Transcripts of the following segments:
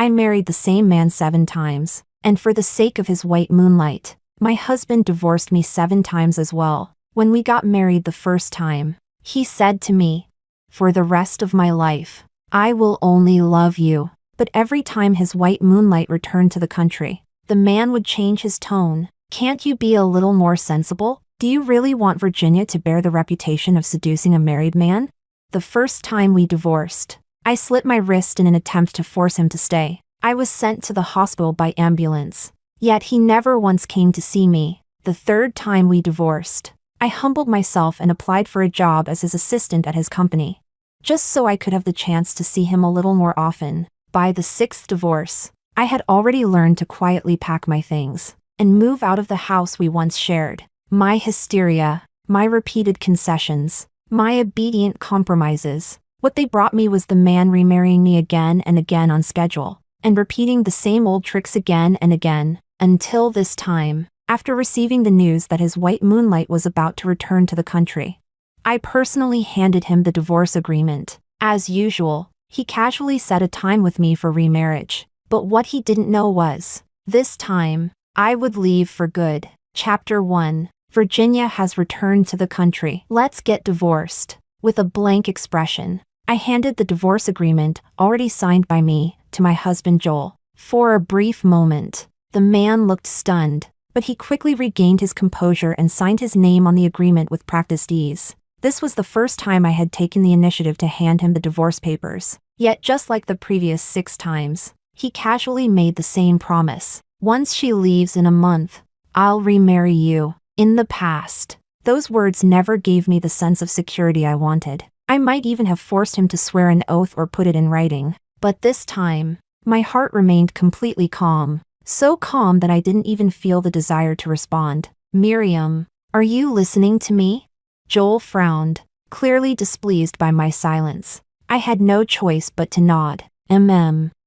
I married the same man 7 times, and for the sake of his white moonlight, my husband divorced me 7 times as well. When we got married the first time, he said to me, "For the rest of my life, I will only love you." But every time his white moonlight returned to the country, the man would change his tone. "Can't you be a little more sensible? Do you really want Virginia to bear the reputation of seducing a married man?" The first time we divorced, I slit my wrist in an attempt to force him to stay. I was sent to the hospital by ambulance, yet he never once came to see me. The third time we divorced, I humbled myself and applied for a job as his assistant at his company, just so I could have the chance to see him a little more often. By the 6th divorce, I had already learned to quietly pack my things and move out of the house we once shared. My hysteria, my repeated concessions, my obedient compromises, what they brought me was the man remarrying me again and again on schedule, and repeating the same old tricks again and again, until this time, after receiving the news that his white moonlight was about to return to the country. I personally handed him the divorce agreement. As usual, he casually set a time with me for remarriage, but what he didn't know was, this time, I would leave for good. Chapter 1. Virginia has returned to the country. Let's get divorced. With a blank expression, I handed the divorce agreement, already signed by me, to my husband Joel. For a brief moment, the man looked stunned, but he quickly regained his composure and signed his name on the agreement with practiced ease. This was the first time I had taken the initiative to hand him the divorce papers. Yet just like the previous 6 times, he casually made the same promise. "Once she leaves in a month, I'll remarry you." In the past, those words never gave me the sense of security I wanted. I might even have forced him to swear an oath or put it in writing. But this time, my heart remained completely calm. So calm that I didn't even feel the desire to respond. "Miriam, are you listening to me?" Joel frowned, clearly displeased by my silence. I had no choice but to nod.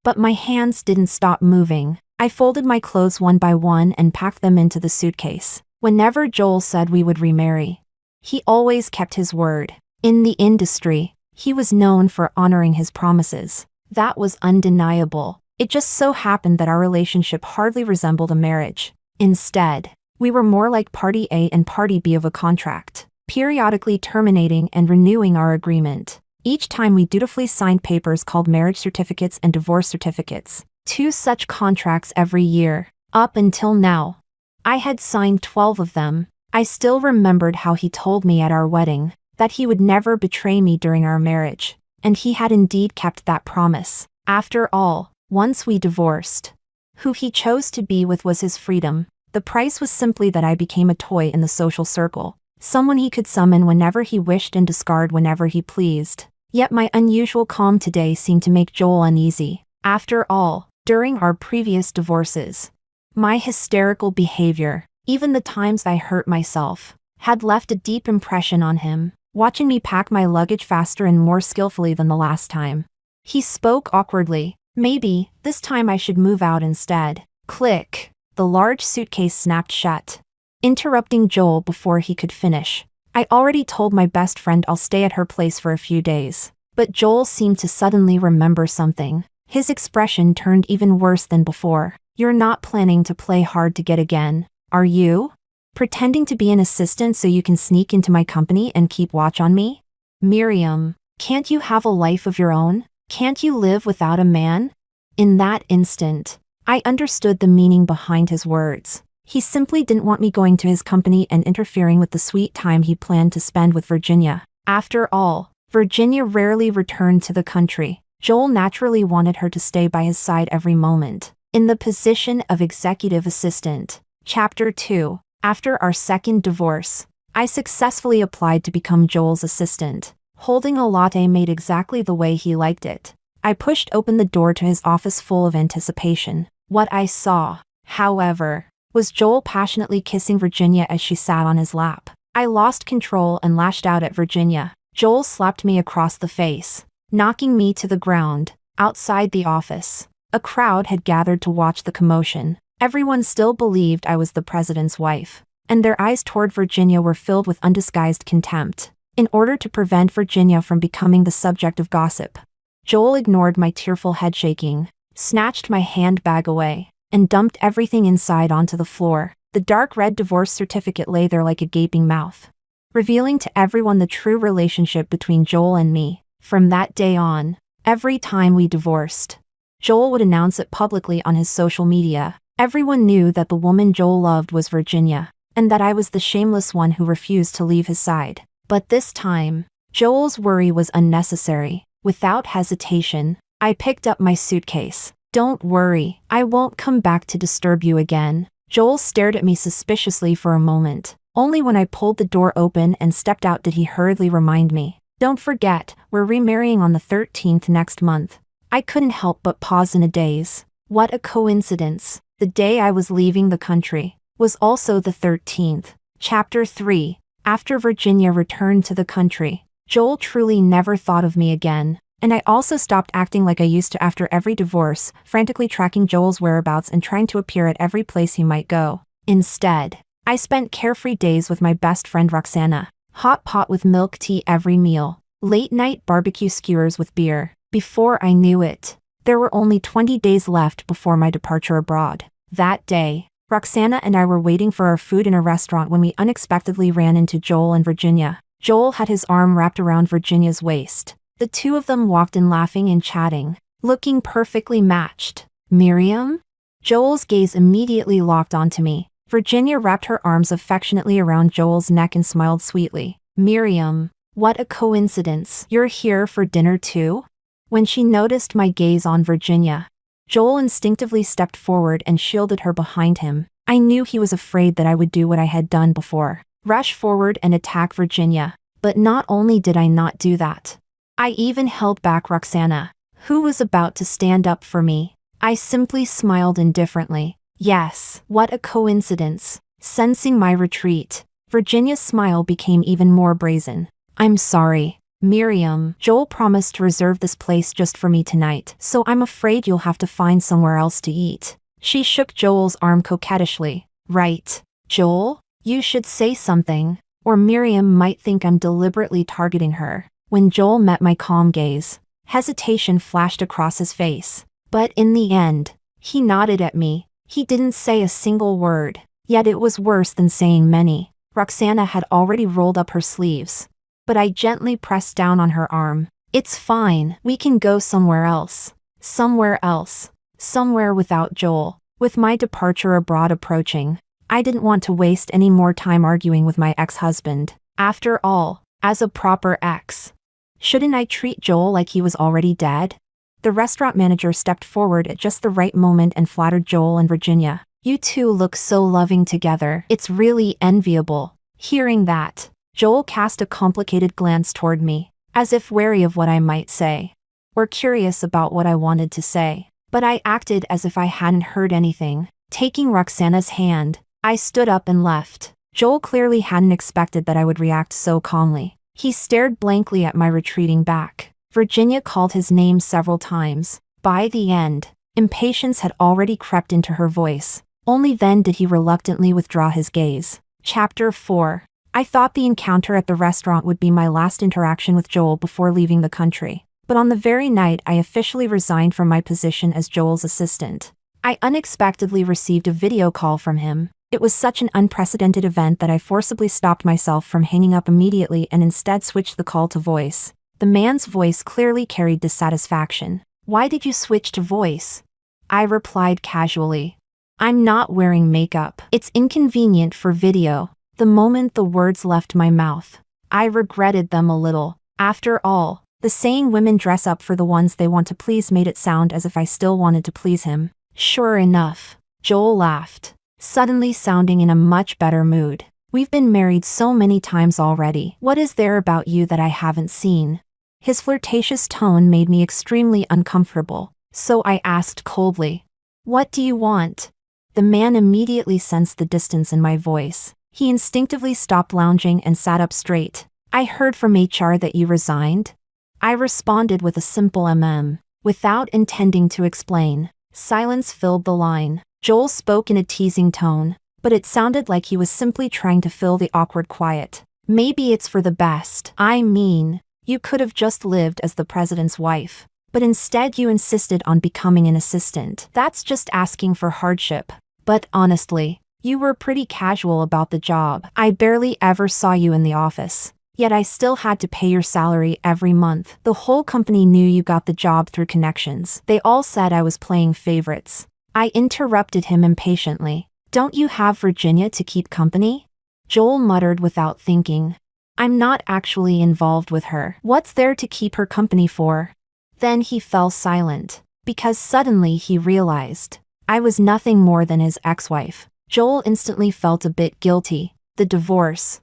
But my hands didn't stop moving. I folded my clothes one by one and packed them into the suitcase. Whenever Joel said we would remarry, he always kept his word. In the industry, he was known for honoring his promises. That was undeniable. It just so happened that our relationship hardly resembled a marriage. Instead, we were more like Party A and Party B of a contract, periodically terminating and renewing our agreement. Each time we dutifully signed papers called marriage certificates and divorce certificates. 2 such contracts every year. Up until now, I had signed 12 of them. I still remembered how he told me at our wedding that he would never betray me during our marriage, and he had indeed kept that promise. After all, once we divorced, who he chose to be with was his freedom. The price was simply that I became a toy in the social circle, someone he could summon whenever he wished and discard whenever he pleased. Yet my unusual calm today seemed to make Joel uneasy. After all, during our previous divorces, my hysterical behavior, even the times I hurt myself, had left a deep impression on him. Watching me pack my luggage faster and more skillfully than the last time, he spoke awkwardly. "Maybe, this time I should move out instead." Click. The large suitcase snapped shut, interrupting Joel before he could finish. I already told my best friend I'll stay at her place for a few days, but Joel seemed to suddenly remember something. His expression turned even worse than before. "You're not planning to play hard to get again, are you? Pretending to be an assistant so you can sneak into my company and keep watch on me? Miriam, can't you have a life of your own? Can't you live without a man?" In that instant, I understood the meaning behind his words. He simply didn't want me going to his company and interfering with the sweet time he planned to spend with Virginia. After all, Virginia rarely returned to the country. Joel naturally wanted her to stay by his side every moment. In the position of executive assistant. Chapter 2. After our second divorce, I successfully applied to become Joel's assistant, holding a latte made exactly the way he liked it. I pushed open the door to his office full of anticipation. What I saw, however, was Joel passionately kissing Virginia as she sat on his lap. I lost control and lashed out at Virginia. Joel slapped me across the face, knocking me to the ground. Outside the office, a crowd had gathered to watch the commotion. Everyone still believed I was the president's wife, and their eyes toward Virginia were filled with undisguised contempt. In order to prevent Virginia from becoming the subject of gossip, Joel ignored my tearful head shaking. snatched my handbag away, and dumped everything inside onto the floor. The dark red divorce certificate lay there like a gaping mouth, revealing to everyone the true relationship between Joel and me. From that day on, every time we divorced, Joel would announce it publicly on his social media. Everyone knew that the woman Joel loved was Virginia, and that I was the shameless one who refused to leave his side. But this time, Joel's worry was unnecessary. Without hesitation, I picked up my suitcase. "Don't worry, I won't come back to disturb you again." Joel stared at me suspiciously for a moment. Only when I pulled the door open and stepped out did he hurriedly remind me, "Don't forget, we're remarrying on the 13th next month." I couldn't help but pause in a daze. What a coincidence. The day I was leaving the country was also the 13th. Chapter 3. After Virginia returned to the country, Joel truly never thought of me again. And I also stopped acting like I used to after every divorce, frantically tracking Joel's whereabouts and trying to appear at every place he might go. Instead, I spent carefree days with my best friend Roxana, hot pot with milk tea every meal, late night barbecue skewers with beer. Before I knew it, there were only 20 days left before my departure abroad. That day, Roxana and I were waiting for our food in a restaurant when we unexpectedly ran into Joel and Virginia. Joel had his arm wrapped around Virginia's waist. The two of them walked in laughing and chatting, looking perfectly matched. "Miriam?" Joel's gaze immediately locked onto me. Virginia wrapped her arms affectionately around Joel's neck and smiled sweetly. "Miriam, what a coincidence. You're here for dinner too?" When she noticed my gaze on Virginia, Joel instinctively stepped forward and shielded her behind him. I knew he was afraid that I would do what I had done before, rush forward and attack Virginia. But not only did I not do that, I even held back Roxana, who was about to stand up for me. I simply smiled indifferently. Yes, what a coincidence. Sensing my retreat, Virginia's smile became even more brazen. "I'm sorry, Miriam. Joel promised to reserve this place just for me tonight, so I'm afraid you'll have to find somewhere else to eat." She shook Joel's arm coquettishly. "Right, Joel? You should say something, or Miriam might think I'm deliberately targeting her." When Joel met my calm gaze, hesitation flashed across his face. But in the end, he nodded at me. He didn't say a single word, yet it was worse than saying many. Roxana had already rolled up her sleeves, but I gently pressed down on her arm. "It's fine, we can go somewhere else. Somewhere else. Somewhere without Joel." With my departure abroad approaching, I didn't want to waste any more time arguing with my ex-husband. After all, as a proper ex, shouldn't I treat Joel like he was already dead? The restaurant manager stepped forward at just the right moment and flattered Joel and Virginia. "You two look so loving together. It's really enviable." Hearing that, Joel cast a complicated glance toward me, as if wary of what I might say, or curious about what I wanted to say. But I acted as if I hadn't heard anything. Taking Roxana's hand, I stood up and left. Joel clearly hadn't expected that I would react so calmly. He stared blankly at my retreating back. Virginia called his name several times. By the end, impatience had already crept into her voice. Only then did he reluctantly withdraw his gaze. Chapter 4. I thought the encounter at the restaurant would be my last interaction with Joel before leaving the country. But on the very night I officially resigned from my position as Joel's assistant, I unexpectedly received a video call from him. It was such an unprecedented event that I forcibly stopped myself from hanging up immediately and instead switched the call to voice. The man's voice clearly carried dissatisfaction. "Why did you switch to voice?" I replied casually. "I'm not wearing makeup. It's inconvenient for video." The moment the words left my mouth, I regretted them a little. After all, the saying "women dress up for the ones they want to please" made it sound as if I still wanted to please him. Sure enough, Joel laughed, suddenly sounding in a much better mood. "We've been married so many times already. What is there about you that I haven't seen?" His flirtatious tone made me extremely uncomfortable, so I asked coldly, "What do you want?" The man immediately sensed the distance in my voice. He instinctively stopped lounging and sat up straight. "I heard from HR that you resigned." I responded with a simple without intending to explain. Silence filled the line. Joel spoke in a teasing tone, but it sounded like he was simply trying to fill the awkward quiet. "Maybe it's for the best. I mean, you could have just lived as the president's wife." but instead you insisted on becoming an assistant. That's just asking for hardship. But honestly, you were pretty casual about the job. I barely ever saw you in the office. Yet I still had to pay your salary every month. The whole company knew you got the job through connections. They all said I was playing favorites. I interrupted him impatiently. Don't you have Virginia to keep company? Joel muttered without thinking. I'm not actually involved with her. What's there to keep her company for? Then he fell silent, because suddenly he realized I was nothing more than his ex-wife. Joel instantly felt a bit guilty. The divorce.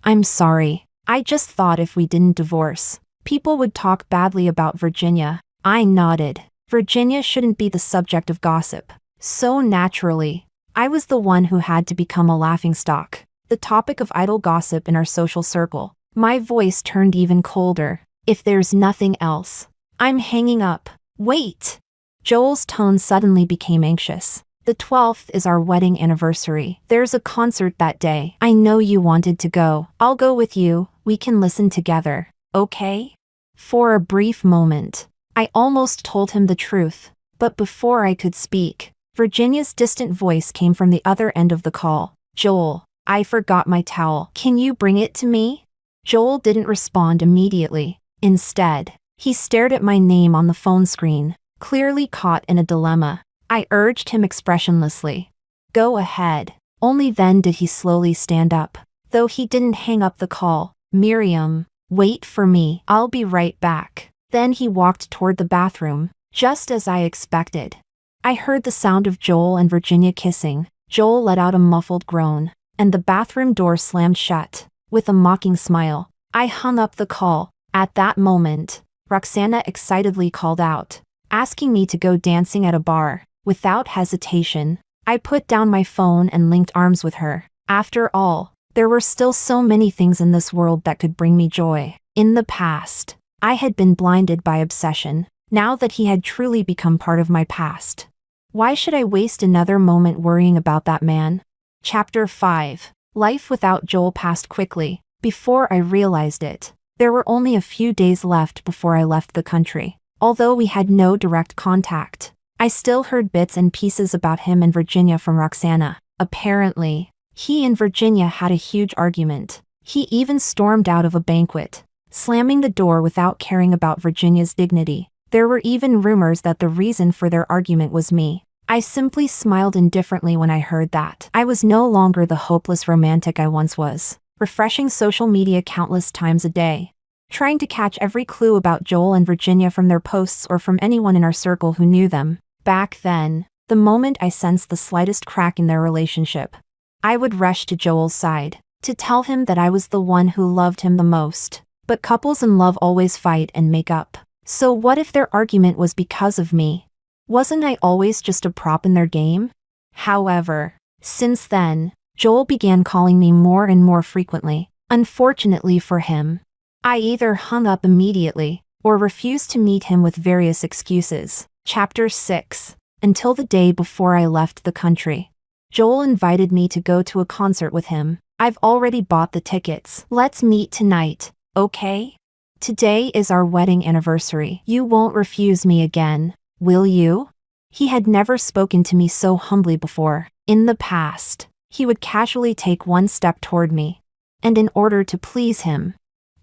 I'm sorry. I just thought if we didn't divorce, people would talk badly about Virginia. I nodded. Virginia shouldn't be the subject of gossip. So naturally, I was the one who had to become a laughingstock, the topic of idle gossip in our social circle. My voice turned even colder. If there's nothing else, I'm hanging up. Wait! Joel's tone suddenly became anxious. The 12th is our wedding anniversary. There's a concert that day. I know you wanted to go. I'll go with you. We can listen together. Okay? For a brief moment, I almost told him the truth. But before I could speak, Virginia's distant voice came from the other end of the call. Joel, I forgot my towel. Can you bring it to me? Joel didn't respond immediately. Instead, he stared at my name on the phone screen, clearly caught in a dilemma. I urged him expressionlessly. Go ahead. Only then did he slowly stand up. Though he didn't hang up the call. Miriam, wait for me. I'll be right back. Then he walked toward the bathroom, just as I expected. I heard the sound of Joel and Virginia kissing. Joel let out a muffled groan, and the bathroom door slammed shut. With a mocking smile, I hung up the call. At that moment, Roxana excitedly called out, asking me to go dancing at a bar. Without hesitation, I put down my phone and linked arms with her. After all, there were still so many things in this world that could bring me joy. In the past, I had been blinded by obsession. Now that he had truly become part of my past, why should I waste another moment worrying about that man? Chapter 5. Life without Joel passed quickly. Before I realized it, there were only a few days left before I left the country. Although we had no direct contact, I still heard bits and pieces about him and Virginia from Roxana. Apparently, he and Virginia had a huge argument. He even stormed out of a banquet, slamming the door without caring about Virginia's dignity. There were even rumors that the reason for their argument was me. I simply smiled indifferently when I heard that. I was no longer the hopeless romantic I once was, refreshing social media countless times a day, trying to catch every clue about Joel and Virginia from their posts or from anyone in our circle who knew them. Back then, the moment I sensed the slightest crack in their relationship, I would rush to Joel's side, to tell him that I was the one who loved him the most. But couples in love always fight and make up. So what if their argument was because of me? Wasn't I always just a prop in their game? However, since then, Joel began calling me more and more frequently. Unfortunately for him, I either hung up immediately, or refused to meet him with various excuses. Chapter 6. Until the day before I left the country, Joel invited me to go to a concert with him. I've already bought the tickets. Let's meet tonight, okay? Today is our wedding anniversary. You won't refuse me again, will you? He had never spoken to me so humbly before. In the past, he would casually take one step toward me, and in order to please him,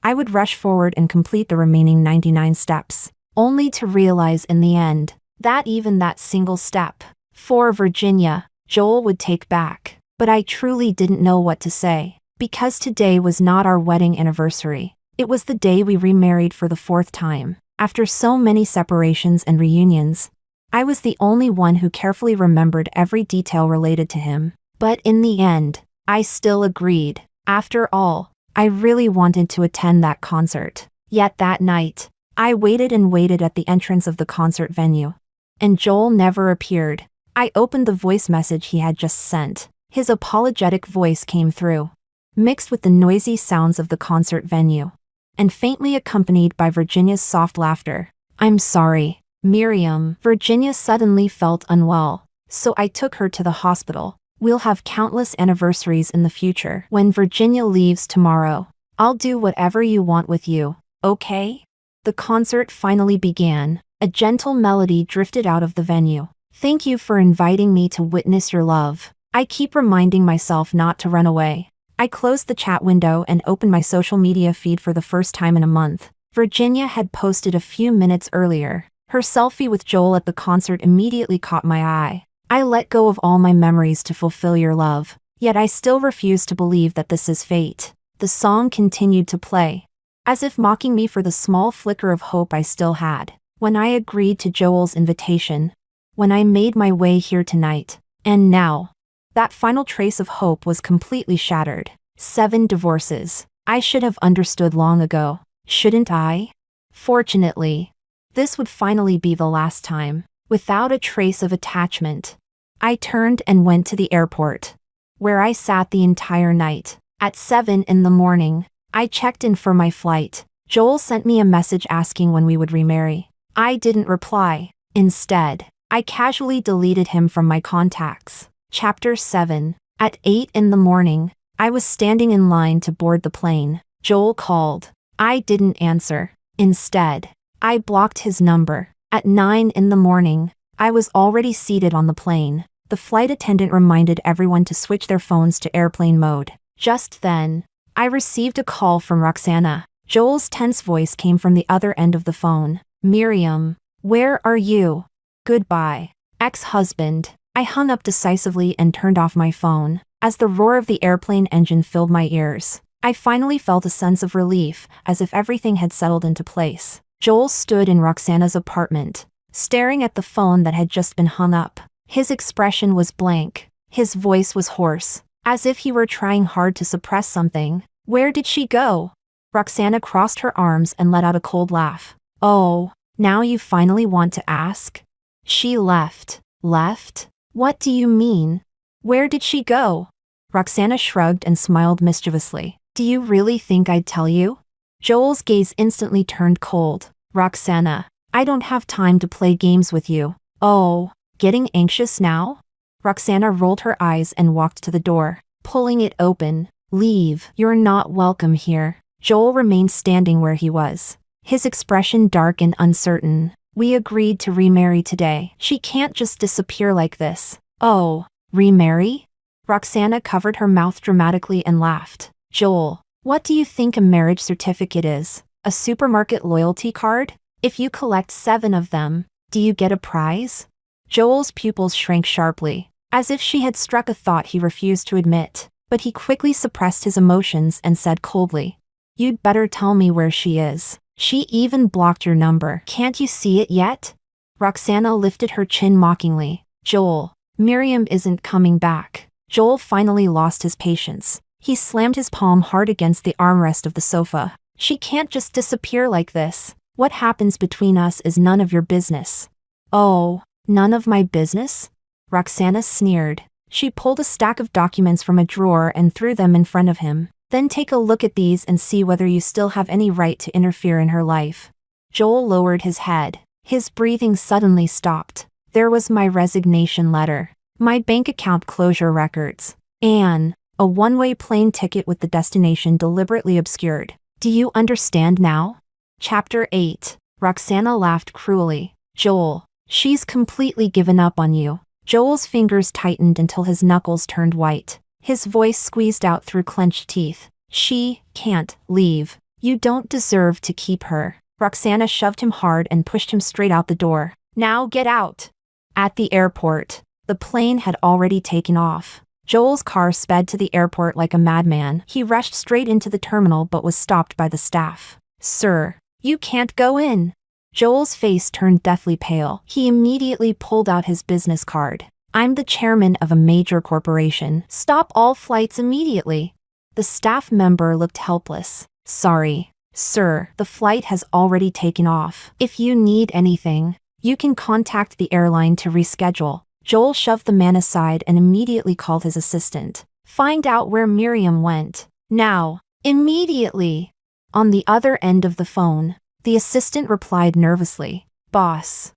I would rush forward and complete the remaining 99 steps, only to realize in the end that even that single step, for Virginia, Joel would take back. But I truly didn't know what to say, because today was not our wedding anniversary. It was the day we remarried for the 4th time. After so many separations and reunions, I was the only one who carefully remembered every detail related to him. But in the end, I still agreed. After all, I really wanted to attend that concert. Yet that night, I waited and waited at the entrance of the concert venue, and Joel never appeared. I opened the voice message he had just sent. His apologetic voice came through, mixed with the noisy sounds of the concert venue, and faintly accompanied by Virginia's soft laughter. I'm sorry, Miriam. Virginia suddenly felt unwell, so I took her to the hospital. We'll have countless anniversaries in the future. When Virginia leaves tomorrow, I'll do whatever you want with you, okay? The concert finally began. A gentle melody drifted out of the venue. Thank you for inviting me to witness your love. I keep reminding myself not to run away. I closed the chat window and opened my social media feed for the first time in a month. Virginia had posted a few minutes earlier. Her selfie with Joel at the concert immediately caught my eye. I let go of all my memories to fulfill your love. Yet I still refuse to believe that this is fate. The song continued to play, as if mocking me for the small flicker of hope I still had. When I agreed to Joel's invitation, when I made my way here tonight, and now, that final trace of hope was completely shattered. 7 divorces. I should have understood long ago, shouldn't I? Fortunately, this would finally be the last time. Without a trace of attachment, I turned and went to the airport, where I sat the entire night. At 7 in the morning, I checked in for my flight. Joel sent me a message asking when we would remarry. I didn't reply. Instead, I casually deleted him from my contacts. Chapter 7. At 8 in the morning, I was standing in line to board the plane. Joel called. I didn't answer. Instead, I blocked his number. At 9 in the morning, I was already seated on the plane. The flight attendant reminded everyone to switch their phones to airplane mode. Just then, I received a call from Roxana. Joel's tense voice came from the other end of the phone. Miriam, where are you? Goodbye. Ex-husband. I hung up decisively and turned off my phone. As the roar of the airplane engine filled my ears, I finally felt a sense of relief, as if everything had settled into place. Joel stood in Roxana's apartment, staring at the phone that had just been hung up. His expression was blank. His voice was hoarse, as if he were trying hard to suppress something. Where did she go? Roxana crossed her arms and let out a cold laugh. Oh, now you finally want to ask? She left. Left? What do you mean? Where did she go? Roxana shrugged and smiled mischievously. Do you really think I'd tell you? Joel's gaze instantly turned cold. Roxana, I don't have time to play games with you. Oh, getting anxious now? Roxana rolled her eyes and walked to the door, pulling it open. Leave. You're not welcome here. Joel remained standing where he was, his expression dark and uncertain. We agreed to remarry today. She can't just disappear like this. Oh, remarry? Roxana covered her mouth dramatically and laughed. Joel, what do you think a marriage certificate is? A supermarket loyalty card? If you collect 7 of them, do you get a prize? Joel's pupils shrank sharply, as if she had struck a thought he refused to admit, but he quickly suppressed his emotions and said coldly, You'd better tell me where she is. She even blocked your number. Can't you see it yet? Roxana lifted her chin mockingly. Joel, Miriam isn't coming back. Joel finally lost his patience. He slammed his palm hard against the armrest of the sofa. She can't just disappear like this. What happens between us is none of your business. Oh, none of my business? Roxana sneered. She pulled a stack of documents from a drawer and threw them in front of him. Then take a look at these and see whether you still have any right to interfere in her life. Joel lowered his head. His breathing suddenly stopped. There was my resignation letter, my bank account closure records, and a one-way plane ticket with the destination deliberately obscured. Do you understand now? Chapter 8. Roxana laughed cruelly. Joel, she's completely given up on you. Joel's fingers tightened until his knuckles turned white. His voice squeezed out through clenched teeth. She can't leave. You don't deserve to keep her. Roxana shoved him hard and pushed him straight out the door. Now get out. At the airport, the plane had already taken off. Joel's car sped to the airport like a madman. He rushed straight into the terminal but was stopped by the staff. Sir, you can't go in. Joel's face turned deathly pale. He immediately pulled out his business card. I'm the chairman of a major corporation. Stop all flights immediately. The staff member looked helpless. Sorry, sir, the flight has already taken off. If you need anything, you can contact the airline to reschedule. Joel shoved the man aside and immediately called his assistant. Find out where Miriam went. Now, immediately. On the other end of the phone, the assistant replied nervously. Boss.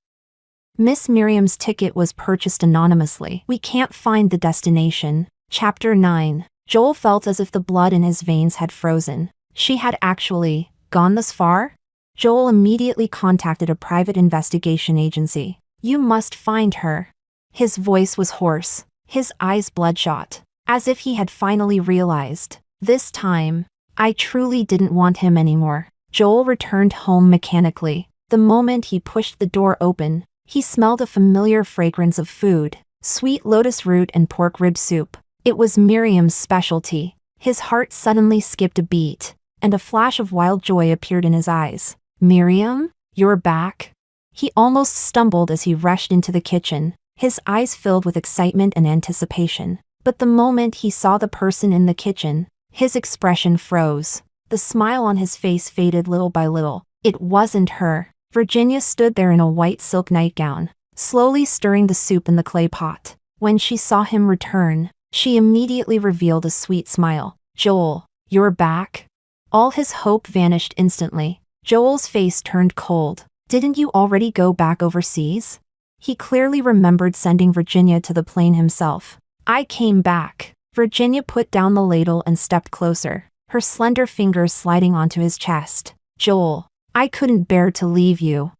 Miss Miriam's ticket was purchased anonymously. We can't find the destination. Chapter 9. Joel felt as if the blood in his veins had frozen. She had actually gone this far? Joel immediately contacted a private investigation agency. You must find her. His voice was hoarse, his eyes bloodshot, as if he had finally realized. This time, I truly didn't want him anymore. Joel returned home mechanically. The moment he pushed the door open, he smelled a familiar fragrance of food, sweet lotus root and pork rib soup. It was Miriam's specialty. His heart suddenly skipped a beat, and a flash of wild joy appeared in his eyes. Miriam, you're back? He almost stumbled as he rushed into the kitchen, his eyes filled with excitement and anticipation. But the moment he saw the person in the kitchen, his expression froze. The smile on his face faded little by little. It wasn't her. Virginia stood there in a white silk nightgown, slowly stirring the soup in the clay pot. When she saw him return, she immediately revealed a sweet smile. Joel, you're back? All his hope vanished instantly. Joel's face turned cold. Didn't you already go back overseas? He clearly remembered sending Virginia to the plane himself. I came back. Virginia put down the ladle and stepped closer, her slender fingers sliding onto his chest. Joel, I couldn't bear to leave you.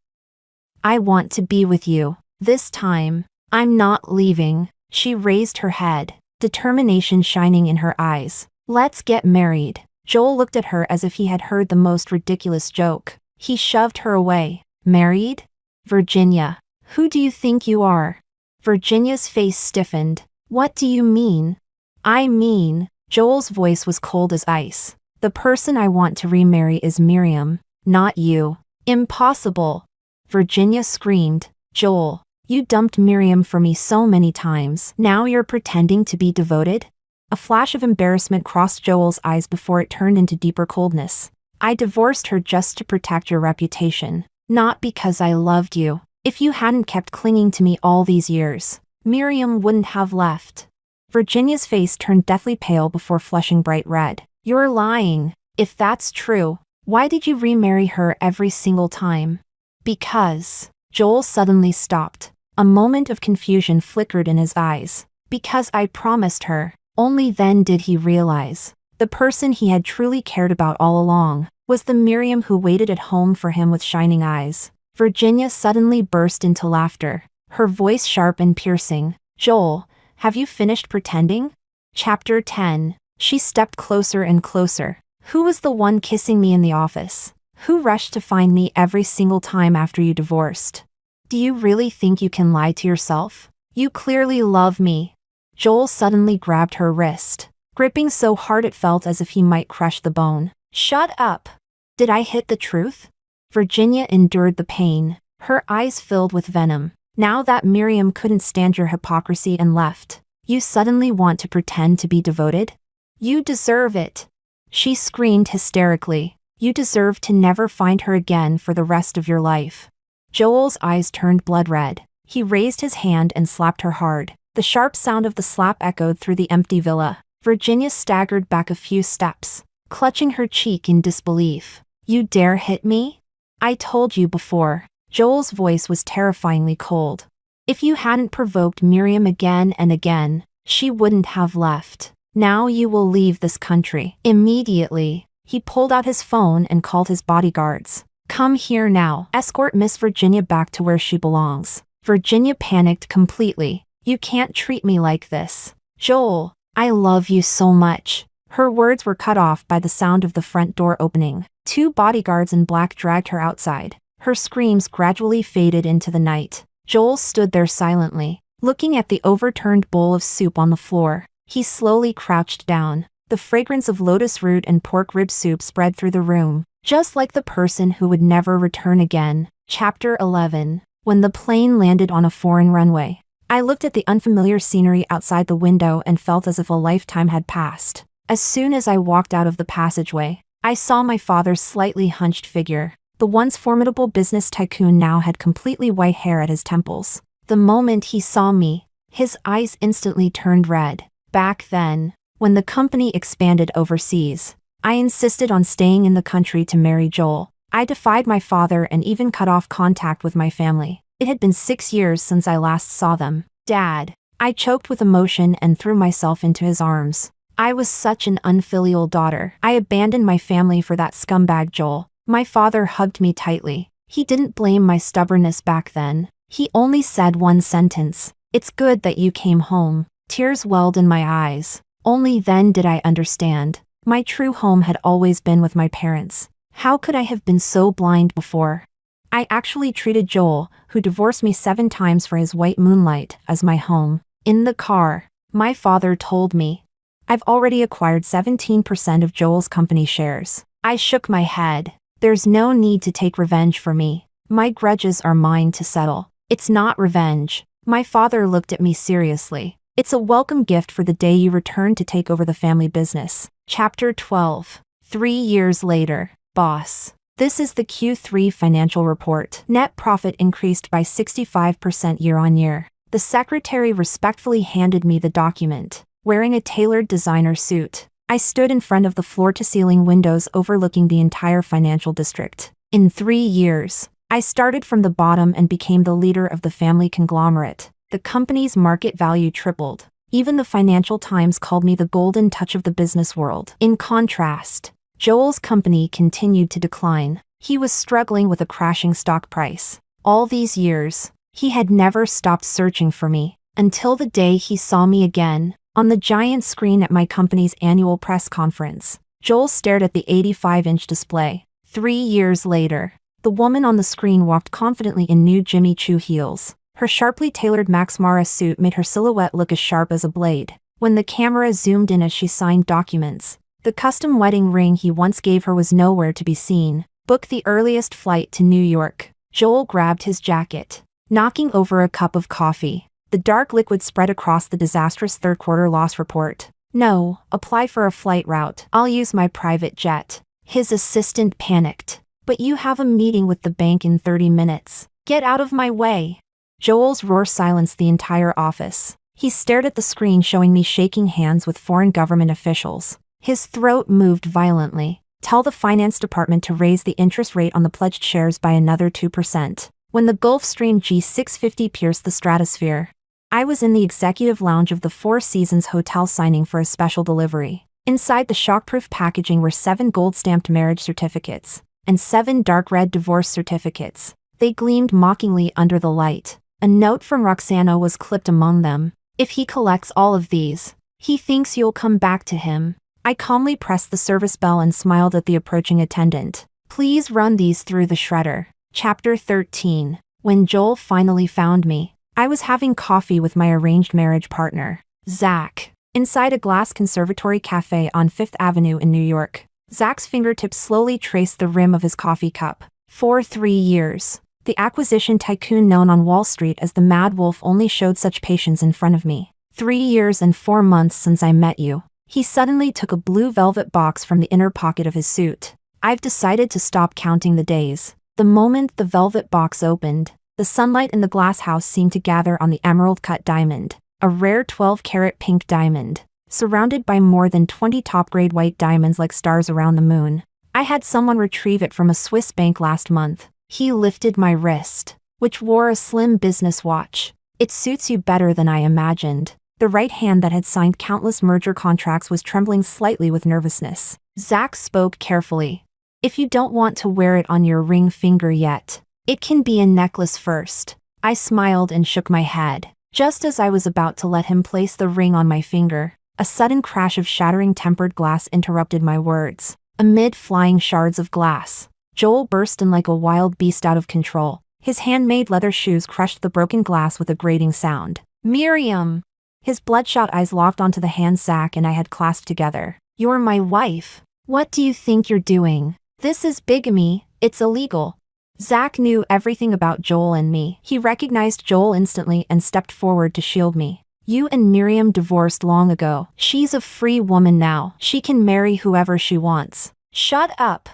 I want to be with you. This time, I'm not leaving. She raised her head, determination shining in her eyes. Let's get married. Joel looked at her as if he had heard the most ridiculous joke. He shoved her away. Married? Virginia, who do you think you are? Virginia's face stiffened. What do you mean? I mean, Joel's voice was cold as ice. The person I want to remarry is Miriam, not you. Impossible. Virginia screamed. Joel, you dumped Miriam for me so many times. Now you're pretending to be devoted? A flash of embarrassment crossed Joel's eyes before it turned into deeper coldness. I divorced her just to protect your reputation, not because I loved you. If you hadn't kept clinging to me all these years, Miriam wouldn't have left. Virginia's face turned deathly pale before flushing bright red. You're lying. If that's true, why did you remarry her every single time? Because. Joel suddenly stopped. A moment of confusion flickered in his eyes. Because I promised her. Only then did he realize. The person he had truly cared about all along was the Miriam who waited at home for him with shining eyes. Virginia suddenly burst into laughter, her voice sharp and piercing. Joel, have you finished pretending? Chapter 10. She stepped closer and closer. Who was the one kissing me in the office? Who rushed to find me every single time after you divorced? Do you really think you can lie to yourself? You clearly love me. Joel suddenly grabbed her wrist, gripping so hard it felt as if he might crush the bone. Shut up. Did I hit the truth? Virginia endured the pain, her eyes filled with venom. Now that Miriam couldn't stand your hypocrisy and left, you suddenly want to pretend to be devoted? You deserve it. She screamed hysterically. You deserve to never find her again for the rest of your life. Joel's eyes turned blood red. He raised his hand and slapped her hard. The sharp sound of the slap echoed through the empty villa. Virginia staggered back a few steps, clutching her cheek in disbelief. You dare hit me? I told you before. Joel's voice was terrifyingly cold. If you hadn't provoked Miriam again and again, she wouldn't have left. Now you will leave this country. Immediately. He pulled out his phone and called his bodyguards. Come here now. Escort Miss Virginia back to where she belongs. Virginia panicked completely. You can't treat me like this. Joel, I love you so much. Her words were cut off by the sound of the front door opening. 2 bodyguards in black dragged her outside. Her screams gradually faded into the night. Joel stood there silently, looking at the overturned bowl of soup on the floor. He slowly crouched down. The fragrance of lotus root and pork rib soup spread through the room, just like the person who would never return again. Chapter 11. When the plane landed on a foreign runway, I looked at the unfamiliar scenery outside the window and felt as if a lifetime had passed. As soon as I walked out of the passageway, I saw my father's slightly hunched figure. The once formidable business tycoon now had completely white hair at his temples. The moment he saw me, his eyes instantly turned red. Back then, when the company expanded overseas, I insisted on staying in the country to marry Joel. I defied my father and even cut off contact with my family. It had been 6 years since I last saw them. Dad. I choked with emotion and threw myself into his arms. I was such an unfilial daughter. I abandoned my family for that scumbag Joel. My father hugged me tightly. He didn't blame my stubbornness back then. He only said one sentence. "It's good that you came home." Tears welled in my eyes. Only then did I understand. My true home had always been with my parents. How could I have been so blind before? I actually treated Joel, who divorced me 7 times for his white moonlight, as my home. In the car, my father told me, "I've already acquired 17% of Joel's company shares." I shook my head. There's no need to take revenge for me. My grudges are mine to settle. It's not revenge. My father looked at me seriously. It's a welcome gift for the day you return to take over the family business. Chapter 12. 3 years later. Boss. This is the Q3 financial report. Net profit increased by 65% year-on-year. The secretary respectfully handed me the document. Wearing a tailored designer suit, I stood in front of the floor-to-ceiling windows overlooking the entire financial district. In 3 years, I started from the bottom and became the leader of the family conglomerate. The company's market value tripled. Even the Financial Times called me the golden touch of the business world. In contrast, Joel's company continued to decline. He was struggling with a crashing stock price. All these years, he had never stopped searching for me, until the day he saw me again, on the giant screen at my company's annual press conference. Joel stared at the 85-inch display. 3 years later, the woman on the screen walked confidently in new Jimmy Choo heels. Her sharply tailored Max Mara suit made her silhouette look as sharp as a blade. When the camera zoomed in as she signed documents, the custom wedding ring he once gave her was nowhere to be seen. Book the earliest flight to New York. Joel grabbed his jacket, knocking over a cup of coffee. The dark liquid spread across the disastrous third-quarter loss report. "No, apply for a flight route. I'll use my private jet." His assistant panicked. "But you have a meeting with the bank in 30 minutes. Get out of my way." Joel's roar silenced the entire office. He stared at the screen showing me shaking hands with foreign government officials. His throat moved violently. "Tell the finance department to raise the interest rate on the pledged shares by another 2%. When the Gulfstream G650 pierced the stratosphere, I was in the executive lounge of the Four Seasons Hotel signing for a special delivery. Inside the shockproof packaging were 7 gold-stamped marriage certificates and 7 dark red divorce certificates. They gleamed mockingly under the light. A note from Roxana was clipped among them. "If he collects all of these, he thinks you'll come back to him." I calmly pressed the service bell and smiled at the approaching attendant. "Please run these through the shredder." Chapter 13. When Joel finally found me, I was having coffee with my arranged marriage partner, Zach, inside a glass conservatory cafe on 5th Avenue in New York. Zach's fingertips slowly traced the rim of his coffee cup. For 3 years, the acquisition tycoon known on Wall Street as the Mad Wolf only showed such patience in front of me. 3 years and 4 months since I met you. He suddenly took a blue velvet box from the inner pocket of his suit. I've decided to stop counting the days. The moment the velvet box opened, the sunlight in the glass house seemed to gather on the emerald-cut diamond, a rare 12-carat pink diamond, surrounded by more than 20 top-grade white diamonds like stars around the moon. I had someone retrieve it from a Swiss bank last month. He lifted my wrist, which wore a slim business watch. "It suits you better than I imagined." The right hand that had signed countless merger contracts was trembling slightly with nervousness. Zach spoke carefully. "If you don't want to wear it on your ring finger yet, it can be a necklace first." I smiled and shook my head. Just as I was about to let him place the ring on my finger, a sudden crash of shattering tempered glass interrupted my words. Amid flying shards of glass, Joel burst in like a wild beast out of control. His handmade leather shoes crushed the broken glass with a grating sound. "Miriam!" His bloodshot eyes locked onto the hands Zach and I had clasped together. "You're my wife. What do you think you're doing? This is bigamy. It's illegal." Zach knew everything about Joel and me. He recognized Joel instantly and stepped forward to shield me. "You and Miriam divorced long ago. She's a free woman now. She can marry whoever she wants." "Shut up."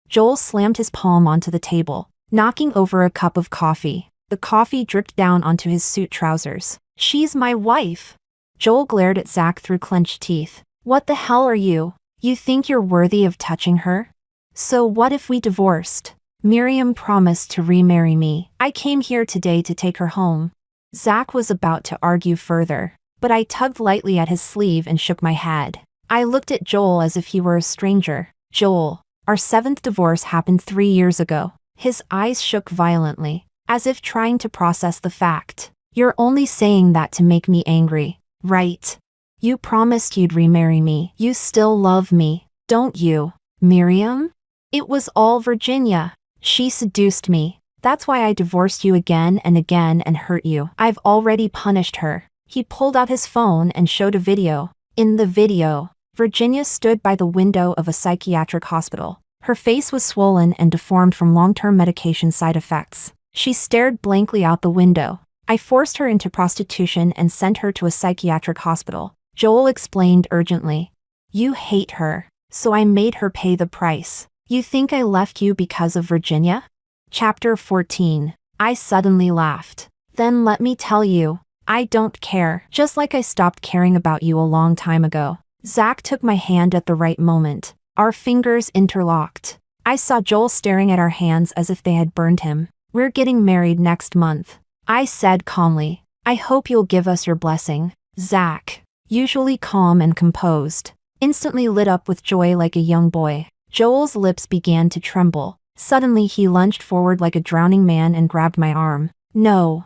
Joel slammed his palm onto the table, knocking over a cup of coffee. The coffee dripped down onto his suit trousers. "She's my wife." Joel glared at Zach through clenched teeth. "What the hell are you? You think you're worthy of touching her? So what if we divorced? Miriam promised to remarry me. I came here today to take her home." Zach was about to argue further, but I tugged lightly at his sleeve and shook my head. I looked at Joel as if he were a stranger. "Joel, Our 7th divorce happened 3 years ago. His eyes shook violently, as if trying to process the fact. You're only saying that to make me angry, right? You promised you'd remarry me. You still love me, don't you, Miriam? It was all Virginia. She seduced me. That's why I divorced you again and again and hurt you. I've already punished her. He pulled out his phone and showed a video. In the video, Virginia stood by the window of a psychiatric hospital. Her face was swollen and deformed from long-term medication side effects. She stared blankly out the window. I forced her into prostitution and sent her to a psychiatric hospital. Joel explained urgently. You hate her, so I made her pay the price. You think I left you because of Virginia? Chapter 14. I suddenly laughed. Then let me tell you, I don't care, just like I stopped caring about you a long time ago. Zach took my hand at the right moment. Our fingers interlocked. I saw Joel staring at our hands as if they had burned him. We're getting married next month, I said calmly. I hope you'll give us your blessing. Zach, usually calm and composed, instantly lit up with joy like a young boy. Joel's lips began to tremble. Suddenly he lunged forward like a drowning man and grabbed my arm. No.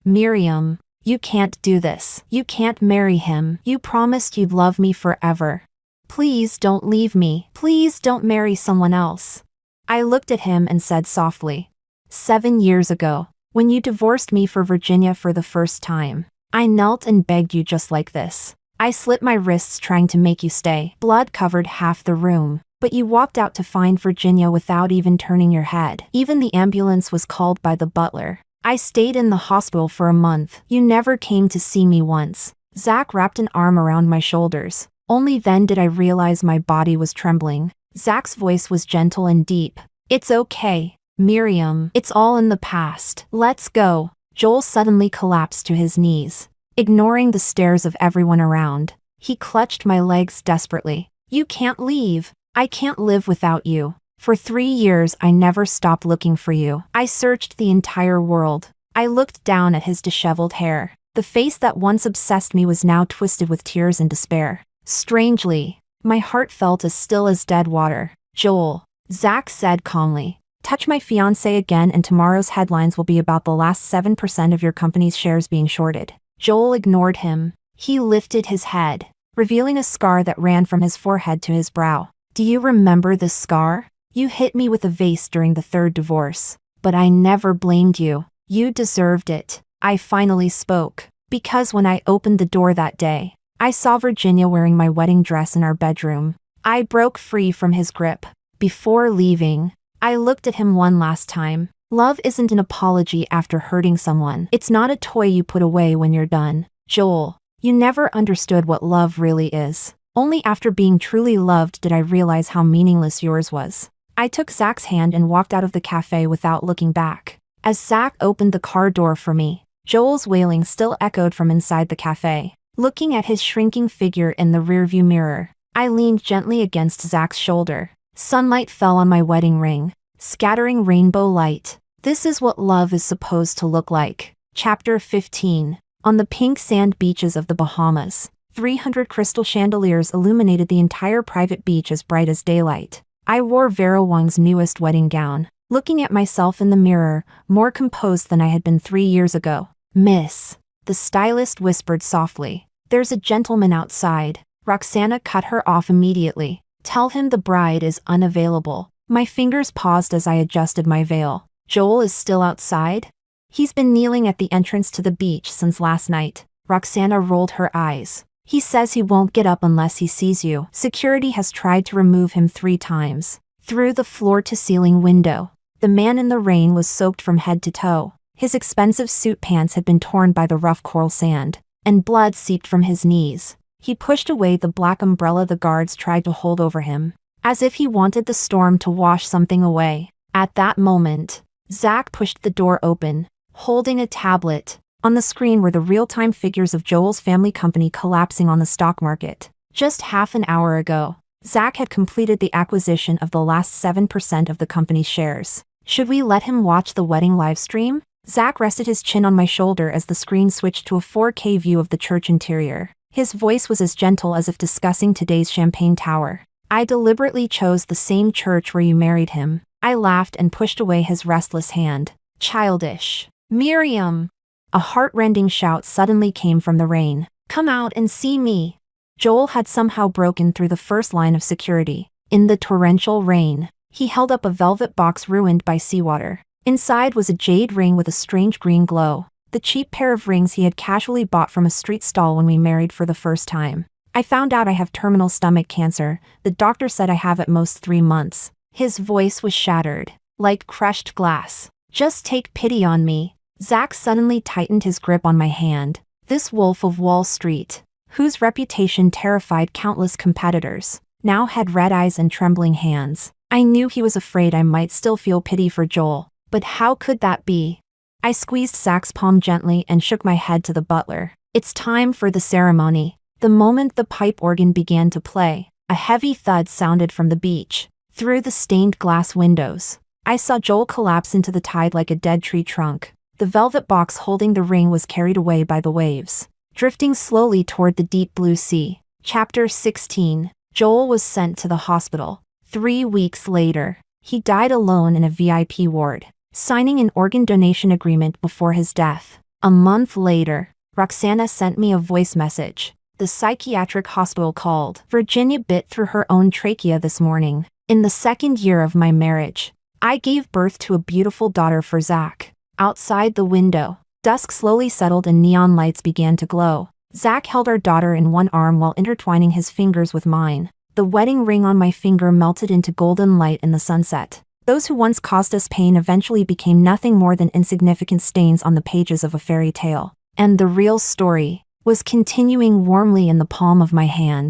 Miriam, you can't do this. You can't marry him. You promised you'd love me forever. Please don't leave me. Please don't marry someone else. I looked at him and said softly. 7 years ago, when you divorced me for Virginia for the first time, I knelt and begged you just like this. I slit my wrists trying to make you stay. Blood covered half the room. But you walked out to find Virginia without even turning your head. Even the ambulance was called by the butler. I stayed in the hospital for a month. You never came to see me once. Zach wrapped an arm around my shoulders. Only then did I realize my body was trembling. Zach's voice was gentle and deep. It's okay, Miriam. It's all in the past. Let's go. Joel suddenly collapsed to his knees, ignoring the stares of everyone around. He clutched my legs desperately. You can't leave. I can't live without you. For 3 years I never stopped looking for you. I searched the entire world. I looked down at his disheveled hair. The face that once obsessed me was now twisted with tears and despair. Strangely, my heart felt as still as dead water. Joel, Zach said calmly, touch my fiancé again and tomorrow's headlines will be about the last 7% of your company's shares being shorted. Joel ignored him. He lifted his head, revealing a scar that ran from his forehead to his brow. Do you remember this scar? You hit me with a vase during the 3rd divorce. But I never blamed you. You deserved it. I finally spoke. Because when I opened the door that day, I saw Virginia wearing my wedding dress in our bedroom. I broke free from his grip. Before leaving, I looked at him one last time. Love isn't an apology after hurting someone. It's not a toy you put away when you're done. Joel, you never understood what love really is. Only after being truly loved did I realize how meaningless yours was. I took Zach's hand and walked out of the cafe without looking back. As Zach opened the car door for me, Joel's wailing still echoed from inside the cafe. Looking at his shrinking figure in the rearview mirror, I leaned gently against Zach's shoulder. Sunlight fell on my wedding ring, scattering rainbow light. This is what love is supposed to look like. Chapter 15. On the pink sand beaches of the Bahamas, 300 crystal chandeliers illuminated the entire private beach as bright as daylight. I wore Vera Wang's newest wedding gown, looking at myself in the mirror, more composed than I had been 3 years ago. Miss, the stylist whispered softly, there's a gentleman outside. Roxana cut her off immediately. Tell him the bride is unavailable. My fingers paused as I adjusted my veil. Joel is still outside? He's been kneeling at the entrance to the beach since last night. Roxana rolled her eyes. He says he won't get up unless he sees you. Security has tried to remove him 3 times. Through the floor-to-ceiling window. The man in the rain was soaked from head to toe. His expensive suit pants had been torn by the rough coral sand, and blood seeped from his knees. He pushed away the black umbrella the guards tried to hold over him, as if he wanted the storm to wash something away. At that moment, Zach pushed the door open, holding a tablet. On the screen were the real-time figures of Joel's family company collapsing on the stock market. Just half an hour ago, Zach had completed the acquisition of the last 7% of the company's shares. Should we let him watch the wedding livestream? Zach rested his chin on my shoulder as the screen switched to a 4K view of the church interior. His voice was as gentle as if discussing today's champagne tower. I deliberately chose the same church where you married him. I laughed and pushed away his restless hand. Childish. Miriam! A heart-rending shout suddenly came from the rain. Come out and see me. Joel had somehow broken through the first line of security. In the torrential rain, he held up a velvet box ruined by seawater. Inside was a jade ring with a strange green glow, the cheap pair of rings he had casually bought from a street stall when we married for the first time. I found out I have terminal stomach cancer. The doctor said I have at most 3 months. His voice was shattered, like crushed glass. Just take pity on me. Zach suddenly tightened his grip on my hand. This wolf of Wall Street, whose reputation terrified countless competitors, now had red eyes and trembling hands. I knew he was afraid I might still feel pity for Joel, but how could that be? I squeezed Zach's palm gently and shook my head to the butler. It's time for the ceremony. The moment the pipe organ began to play, a heavy thud sounded from the beach. Through the stained glass windows, I saw Joel collapse into the tide like a dead tree trunk. The velvet box holding the ring was carried away by the waves, drifting slowly toward the deep blue sea. Chapter 16. Joel was sent to the hospital. 3 weeks later, he died alone in a VIP ward, signing an organ donation agreement before his death. A month later, Roxana sent me a voice message. The psychiatric hospital called. Virginia bit through her own trachea this morning. In the 2nd year of my marriage, I gave birth to a beautiful daughter for Zach. Outside the window, dusk slowly settled and neon lights began to glow. Zach held our daughter in one arm while intertwining his fingers with mine. The wedding ring on my finger melted into golden light in the sunset. Those who once caused us pain eventually became nothing more than insignificant stains on the pages of a fairy tale. And the real story was continuing warmly in the palm of my hand.